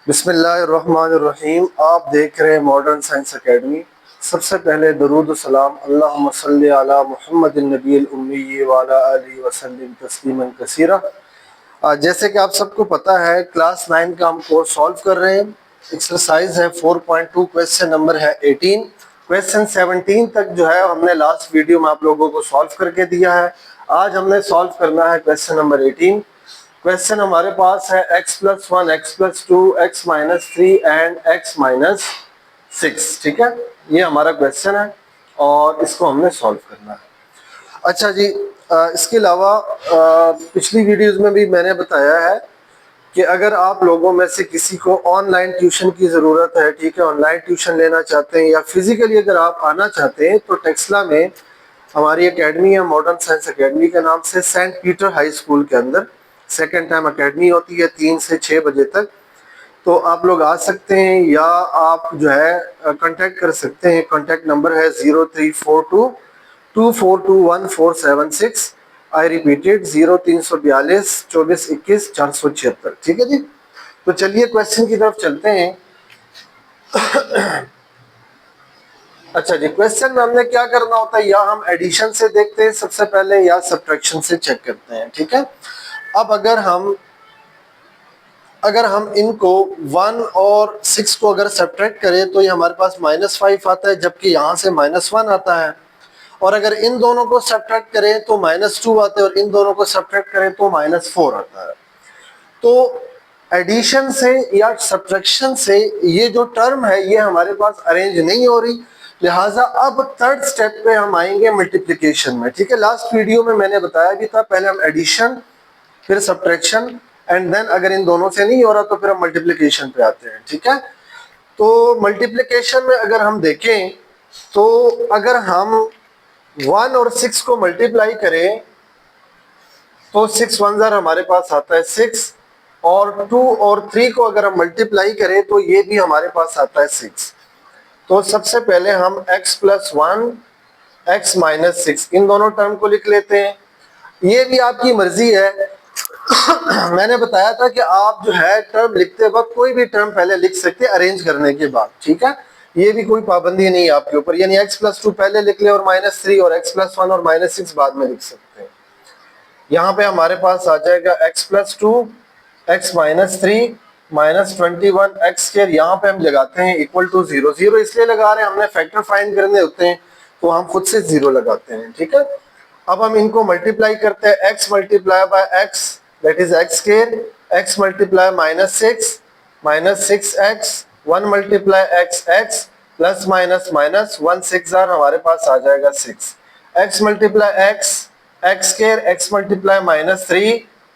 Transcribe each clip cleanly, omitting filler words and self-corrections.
बिस्मिल्लाहिर्रहमानिर्रहीम। आप देख रहे हैं मॉडर्न साइंस एकेडमी। सबसे पहले दरूद सलाम अल्लाहुम्मा सल्ली अला मुहम्मदिन नबील उम्मी व अला आलिहि वसल्लम तस्लीमन कसीरा। जैसे कि आप सबको पता है, क्लास 9 का हम कोर्स सॉल्व कर रहे हैं। एक्सरसाइज है 4.2, क्वेश्चन नंबर है 18। क्वेश्चन 17 तक जो है हमने लास्ट वीडियो में आप लोगों को सॉल्व करके दिया है। आज हमने सॉल्व करना है क्वेश्चन नंबर 18। क्वेश्चन हमारे पास है x+1, x+2, x-3 and x-6। ठीक है, ये हमारा क्वेश्चन है और इसको हमने सॉल्व करना है। अच्छा जी, इसके अलावा पिछली वीडियोस में भी मैंने बताया है कि अगर आप लोगों में से किसी को ऑनलाइन ट्यूशन की ज़रूरत है, ठीक है, ऑनलाइन ट्यूशन लेना चाहते हैं या फिजिकली अगर आप आना चाहते हैं, तो टेक्सला में हमारी एकेडमी है मॉडर्न साइंस एकेडमी के नाम से, सेंट पीटर हाई स्कूल के अंदर सेकेंड टाइम एकेडमी होती है 3 से 6 बजे तक। तो आप लोग आ सकते हैं या आप जो है कांटेक्ट कर सकते हैं। कांटेक्ट नंबर है 03422421 476। I repeated 0342 24 21 476। ठीक है जी, तो चलिए क्वेश्चन की तरफ चलते हैं। अच्छा जी, क्वेश्चन में हमने क्या करना होता है, या हम एडिशन से देखते हैं सबसे पहले या सब्ट्रैक्शन से चेक करते हैं। ठीक है, अब अगर हम इनको 1 और 6 को अगर सब्ट्रैक्ट करें तो ये हमारे पास -5 आता है, जबकि यहाँ से -1 आता है। और अगर इन दोनों को सब्ट्रैक्ट करें तो -2 आते हैं और इन दोनों को सब्ट्रैक्ट करें तो -4 आता है। तो एडिशन से या सब्ट्रैक्शन से ये जो टर्म है ये हमारे पास अरेंज नहीं हो रही, लिहाजा अब थर्ड स्टेप पे हम आएंगे मल्टीप्लिकेशन में। ठीक है, लास्ट वीडियो में मैंने बताया भी था, पहले हम एडिशन फिर सब्ट्रैक्शन एंड देन अगर इन दोनों से नहीं हो रहा तो फिर हम मल्टीप्लिकेशन पे आते हैं। ठीक है, तो मल्टीप्लिकेशन में अगर हम देखें तो अगर हम 1 और 6 को मल्टीप्लाई करें तो 6 1 जार हमारे पास आता है 6, और 2 और 3 को अगर हम मल्टीप्लाई करें तो ये भी हमारे पास आता है 6। तो सबसे पहले हम x+1 x-6 इन दोनों टर्म को लिख लेते हैं। ये भी आपकी मर्जी है। मैंने बताया था कि आप जो है टर्म लिखते वक्त कोई भी टर्म पहले लिख सकते हैं अरेंज करने के बाद। ठीक है, ये भी कोई पाबंदी नहीं है आपके ऊपर, यानी x+2 पहले लिख ले और -3 और x+1 और -6 बाद में लिख सकते हैं। यहाँ पे हमारे पास आ जाएगा x+2 x-3 -21 x²। यहाँ पे हम लगाते हैं इक्वल टू 0। 0 इसलिए लगा रहे हैं, हमने फैक्टर फाइंड करने होते हैं तो हम खुद से 0 लगाते हैं। ठीक है, अब हम इनको मल्टीप्लाई करते हैं, x multiply by x that is x², x multiply -6 1 multiply x plus minus 1 6 jar हमारे पास आ जाएगा 6, x multiply x² x multiply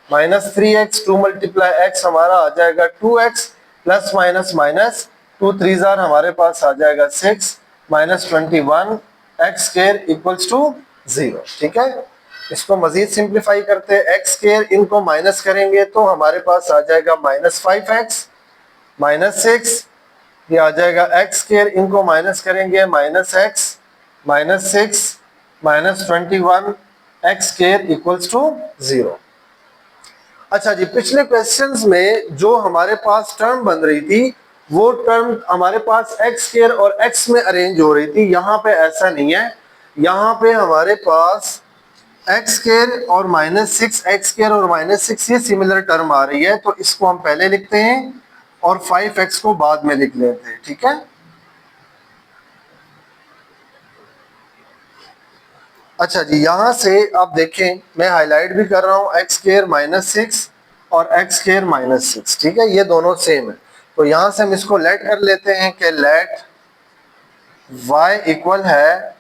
-3 2 multiply x हमारा आ जाएगा 2x प्लस माइनस 2 3 जार हमारे पास आ जाएगा 6 -21 x² इक्वल्स टू 0। ठीक है, इसको मजीद सिंप्लीफाई करते हैं, x² इनको माइनस करेंगे तो हमारे पास आ जाएगा -5x -6, ये आ जाएगा x² इनको माइनस करेंगे -x -6 -21 x² इक्वल्स टू 0। अच्छा जी, पिछले क्वेश्चंस में जो हमारे पास टर्म बन रही थी वो टर्म हमारे पास x² और x में अरेंज हो रही थी। यहाँ पे ऐसा नहीं है, यहाँ पे हमारे पास x² और -6 x² और -6 ये सिमिलर टर्म आ रही है, तो इसको हम पहले लिखते हैं और 5x को बाद में लिख लेते हैं। ठीक है, अच्छा जी, यहाँ से आप देखें मैं हाईलाइट भी कर रहा हूँ x² -6 और x² -6। ठीक है, ये दोनों सेम है, तो यहाँ से हम इसको लेट कर लेते हैं कि लेट y इक्वल है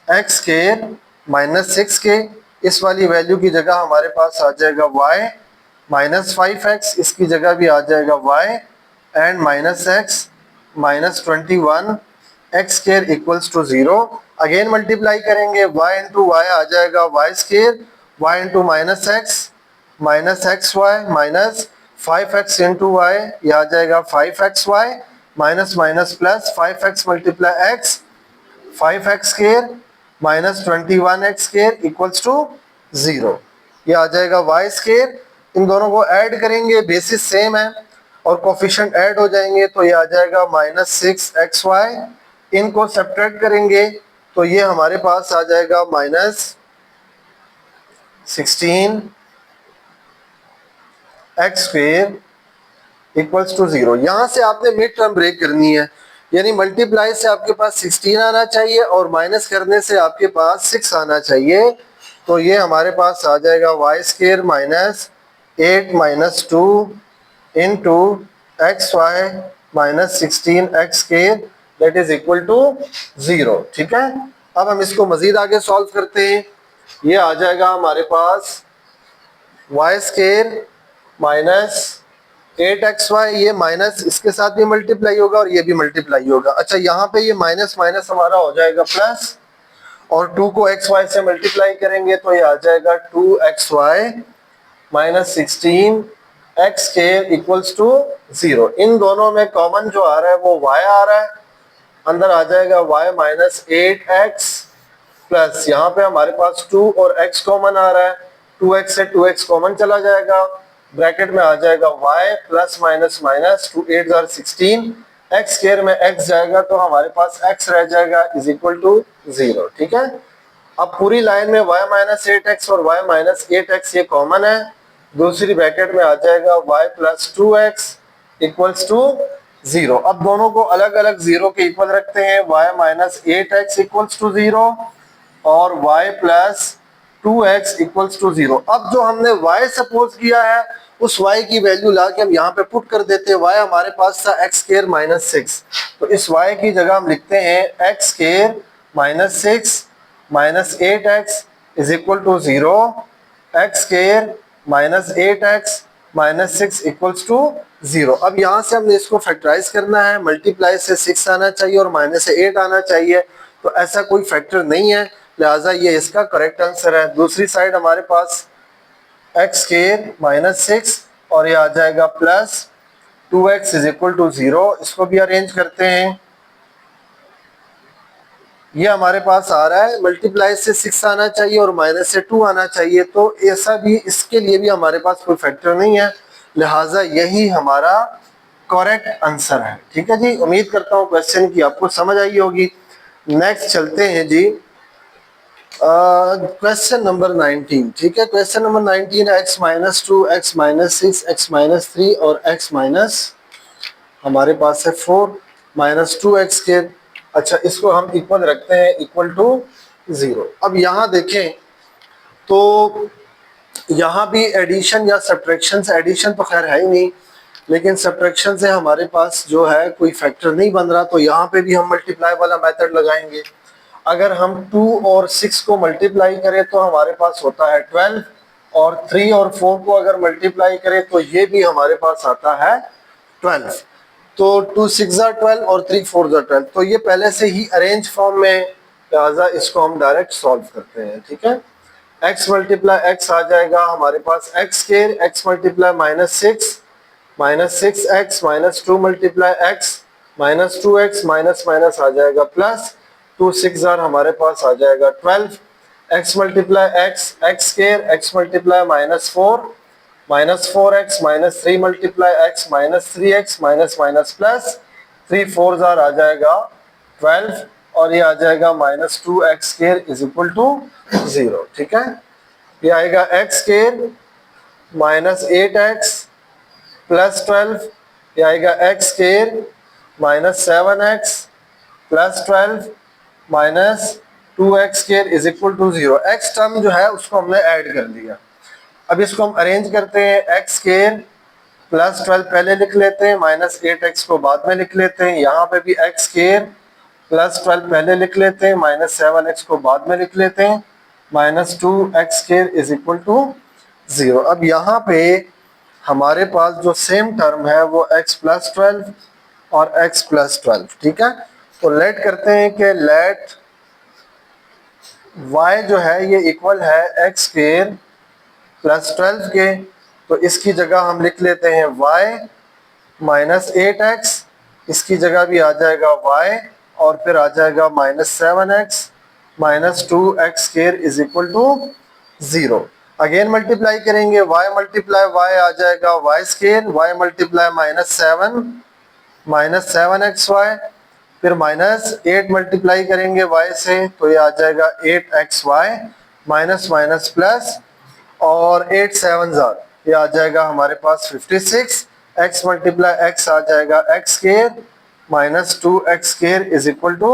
x² -6 के, इस वाली वैल्यू की जगह हमारे पास आ जाएगा y -5x, इसकी जगह भी आ जाएगा y and -x -21 x² equals to 0। Again multiply करेंगे, y इंटू वाई आ जाएगा y², y into -x minus 5x into Y, ये आ जाएगा 5xy minus plus 5x multiply x 5x² -21x² equals to 0। ये आ जाएगा y²। इन दोनों को ऐड करेंगे, बेसिस सेम है, और कोफिशिएंट ऐड हो जाएंगे तो ये आ जाएगा -6xy। इनको सब्ट्रैक्ट करेंगे तो ये हमारे पास आ जाएगा -16x² इक्वल्स टू 0। यहाँ से आपने मिड टर्म ब्रेक करनी है, यानी मल्टीप्लाई से आपके पास 16 आना चाहिए और माइनस करने से आपके पास 6 आना चाहिए। तो ये हमारे पास आ जाएगा y² -8 - 2 into xy -16x² that is equal to 0। ठीक है, अब हम इसको मजीद आगे सॉल्व करते हैं। ये आ जाएगा हमारे पास y² -8xy, ये माइनस इसके साथ भी मल्टीप्लाई होगा और ये भी मल्टीप्लाई होगा। अच्छा, यहाँ पे ये माइनस माइनस हमारा हो जाएगा प्लस, और 2 को xy से मल्टीप्लाई करेंगे तो ये आ जाएगा 2xy -16x² इक्वल्स टू 0। इन दोनों में कॉमन जो आ रहा है वो y आ रहा है, अंदर आ जाएगा y -8x प्लस यहाँ पे हमारे पास 2 और x कॉमन आ रहा है, 2x से 2x कॉमन चला जाएगा, ब्रैकेट में आ जाएगा y plus minus minus 2 8 = 16, x² में x जाएगा तो हमारे पास x रह जाएगा इज इक्वल टू 0। ठीक है, अब पूरी लाइन में y -8x और y -8x ये कॉमन है, दूसरी ब्रैकेट में आ जाएगा y plus 2x equals to 0। अब दोनों को अलग अलग 0 के इक्वल रखते हैं, y -8x इक्वल्स टू 0 और y plus 2x equals to 0। अब जो हमने y सपोज किया है उस y की वैल्यू ला के हम यहाँ पे पुट कर देते हैं। y हमारे पास था x² -6, तो इस y की जगह हम लिखते हैं x² -6 -8x is equal to 0, x² -8x -6 equals to 0। अब यहाँ से हमने इसको फैक्टराइज करना है, मल्टीप्लाई से 6 आना चाहिए और माइनस से 8 आना चाहिए, तो ऐसा कोई फैक्टर नहीं है, लिहाजा ये इसका करेक्ट आंसर है। दूसरी साइड हमारे पास x² -6 और ये आ जाएगा plus 2x is equal to 0। इसको भी अरेंज करते हैं, ये हमारे पास आ रहा है मल्टीप्लाई से 6 आना चाहिए और माइनस से 2 आना चाहिए, तो ऐसा भी इसके लिए भी हमारे पास कोई फैक्टर नहीं है, लिहाजा यही हमारा करेक्ट आंसर है। ठीक है जी, उम्मीद करता हूँ क्वेश्चन की आपको समझ आई होगी। नेक्स्ट चलते हैं जी, क्वेश्चन नंबर 19। ठीक है, क्वेश्चन नंबर 19 है x -2 x -6 x -3 और x माइनस हमारे पास है 4 -2x²। अच्छा, इसको हम इक्वल रखते हैं इक्वल टू 0। अब यहाँ देखें तो यहाँ भी एडिशन या सब्ट्रैक्शन से, एडिशन तो खैर है ही नहीं, लेकिन सब्ट्रैक्शन से हमारे पास जो है कोई फैक्टर नहीं बन रहा, तो यहाँ पे भी हम मल्टीप्लाई वाला मेथड लगाएंगे। अगर हम 2 और 6 को मल्टीप्लाई करें तो हमारे पास होता है 12, और 3 और 4 को अगर मल्टीप्लाई करें तो ये भी हमारे पास आता है 12। तो 2 6 = 12 और 3 4 = 12, तो ये पहले से ही अरेंज फॉर्म में, लिहाजा इसको हम डायरेक्ट सॉल्व करते हैं। ठीक है, x × x आ जाएगा हमारे पास x² x × -6 -6x -2 × x -2x minus minus आ जाएगा प्लस 2 6 = हमारे पास आ जाएगा 12, x × x x² x × -4 -4x -3 × x -3x minus minus plus 3 4 * आ जाएगा 12 और ये आ जाएगा -2x² इज इक्वल टू 0। ठीक है, ये आएगा x² -8x प्लस 12, ये आएगा x² -7x plus 12 -2x² is equal to 0। x term जो है उसको हमने ऐड कर लिया। अब इसको हम अरेंज करते हैं, x² +12 पहले लिख लेते हैं, -8x को बाद में लिख लेते हैं। यहाँ पे भी x² +12 पहले लिख लेते हैं, -7x को बाद में लिख लेते हैं, -2x² इज इक्वल टू 0। अब यहाँ पे हमारे पास जो सेम टर्म है वो x +12 और x +12। ठीक है, तो लेट करते हैं कि लेट y जो है ये इक्वल है x² +12 के, तो इसकी जगह हम लिख लेते हैं y -8x, इसकी जगह भी आ जाएगा y और फिर आ जाएगा -7x -2x² is equal to 0। Again multiply करेंगे, y मल्टीप्लाई y आ जाएगा y स्केयर, y मल्टीप्लाई -7 फिर -8 मल्टीप्लाई करेंगे y से तो ये आ जाएगा 8xy माइनस माइनस प्लस और 8 7 ये आ जाएगा हमारे पास 56, x मल्टीप्लाई x आ जाएगा x square minus 2x square is equal to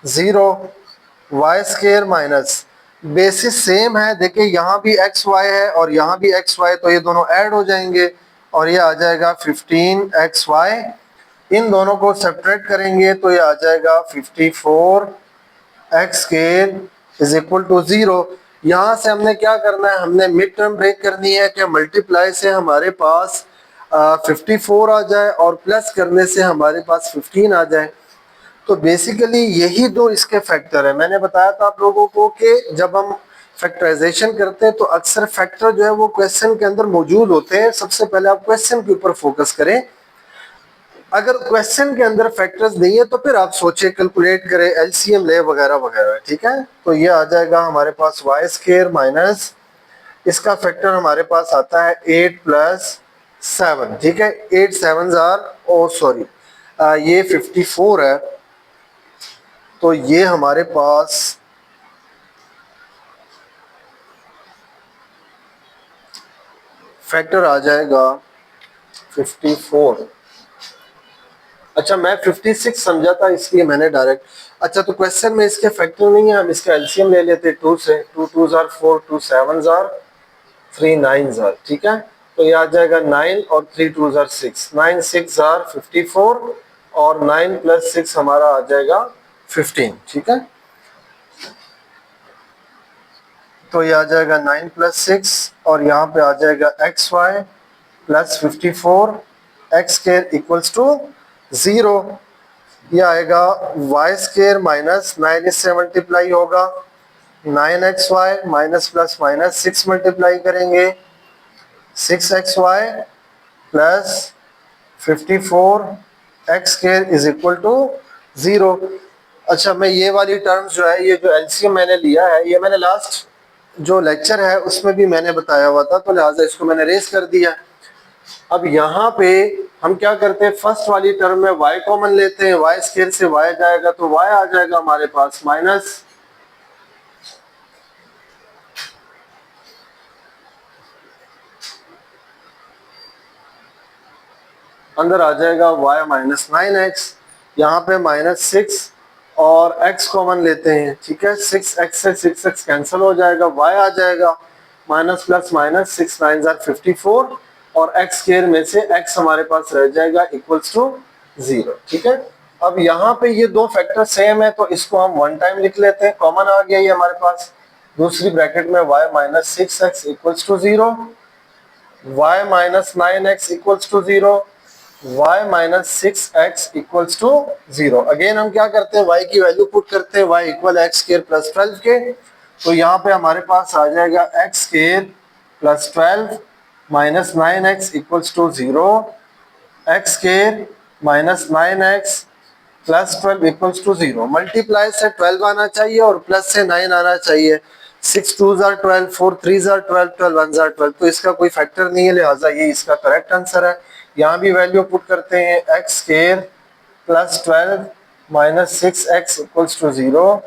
0, y square minus basis same है, देखिए यहाँ भी एक्स वाई है और यहाँ भी एक्स वाई, तो ये दोनों ऐड हो जाएंगे और ये आ जाएगा 15 XY। इन दोनों को सब्ट्रैक्ट करेंगे तो ये आ जाएगा 54 x square is equal to 0। यहाँ से हमने क्या करना है, हमने मिड टर्म ब्रेक करनी है कि मल्टीप्लाई से हमारे पास 54 आ जाए और प्लस करने से हमारे पास 15 आ जाए। तो बेसिकली यही दो इसके फैक्टर है। मैंने बताया था आप लोगों को कि जब हम फैक्टराइजेशन करते हैं तो अक्सर फैक्टर जो है वो क्वेश्चन के अंदर मौजूद होते हैं। सबसे पहले आप क्वेश्चन के ऊपर फोकस करें। अगर क्वेश्चन के अंदर फैक्टर्स नहीं है तो फिर आप सोचे, कैलकुलेट करें, एलसीएम ले वगैरह वगैरह, ठीक है। तो ये आ जाएगा हमारे पास वाई स्क्वायर माइनस इसका फैक्टर हमारे पास आता है 8 + 7, ठीक है। 8 7 सॉरी ये 54 है, तो ये हमारे पास फैक्टर आ जाएगा 54। अच्छा मैं 56 समझा था इसलिए मैंने डायरेक्ट, अच्छा तो क्वेश्चन में इसके फैक्टर नहीं है, हम इसका एलसीएम ले लेते 2 से। 2 2 4, 2 7 3 9, ठीक है। तो ये आ जाएगा 9 और 3 2 6, 9 6 54 और 9 + 6 हमारा आ जाएगा 15, ठीक है। तो ये आ जाएगा 9 + 6 और यहाँ पे आ जाएगा xy + 54 x square equals to 0। ये आएगा y स्क्वायर माइनस 9 इससे मल्टीप्लाई होगा, 9xy minus plus minus 6 multiply करेंगे, 6xy + 54 x square is equal to 0। अच्छा मैं ये वाली टर्म्स जो है, ये जो एलसीएम मैंने लिया है, ये मैंने लास्ट जो लेक्चर है उसमें भी मैंने बताया हुआ था, तो लिहाजा इसको मैंने रेस कर दिया। अब यहाँ पे हम क्या करते हैं, फर्स्ट वाली टर्म में y कॉमन लेते हैं, y स्क्वायर से y जाएगा तो y आ जाएगा हमारे पास माइनस, अंदर आ जाएगा y माइनस 9x, यहाँ पे -6 और x कॉमन लेते हैं, ठीक है। 6x से 6x कैंसिल हो जाएगा, y आ जाएगा माइनस प्लस माइनस 6 9 54 और x स्क्वायर में से x हमारे पास रह जाएगा इक्वल्स टू 0, ठीक है। अब यहाँ पे ये दो फैक्टर सेम है तो इसको हम वन टाइम लिख लेते हैं, कॉमन आ गया ये हमारे पास। दूसरी ब्रैकेट में y minus 6x equals to 0, y minus 9x equals to 0, y minus 6x equals to 0। Again हम क्या करते हैं, y की वैल्यू पुट करते हैं, y equal x square plus 12 के। तो यहाँ पे हमारे पास आ जाएगा x square plus 12 minus 9x equals to 0, x square minus 9x plus 12 equals to 0। Multiply से 12 आना चाहिए और प्लस से 9 आना चाहिए। 6 2 12, 4 3 12, 12 1 12, तो इसका कोई फैक्टर नहीं है, लिहाजा ये इसका करेक्ट आंसर है। यहाँ भी वैल्यू पुट करते हैं, x square plus 12 minus 6x equals to 0,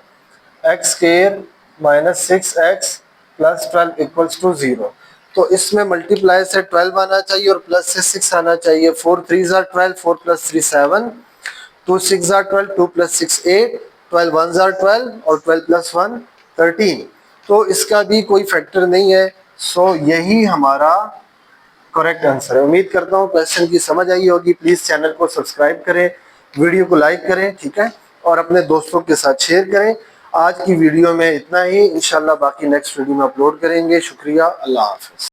x square minus 6x plus 12 equals to 0। तो इसमें मल्टीप्लाई से 12 आना चाहिए और प्लस से 6 आना चाहिए। 4 3 12, 4 + 3 7, 2 6 12, 2 + 6 8, 12 1 12 और 12 + 1 13। तो इसका भी कोई फैक्टर नहीं है, सो यही हमारा करेक्ट आंसर है। उम्मीद करता हूँ क्वेश्चन की समझ आई होगी। प्लीज चैनल को सब्सक्राइब करें, वीडियो को लाइक करें, ठीक है, और अपने दोस्तों के साथ शेयर करें। आज की वीडियो में इतना ही, इंशाल्लाह बाकी नेक्स्ट वीडियो में अपलोड करेंगे। शुक्रिया, अल्लाह हाफिज।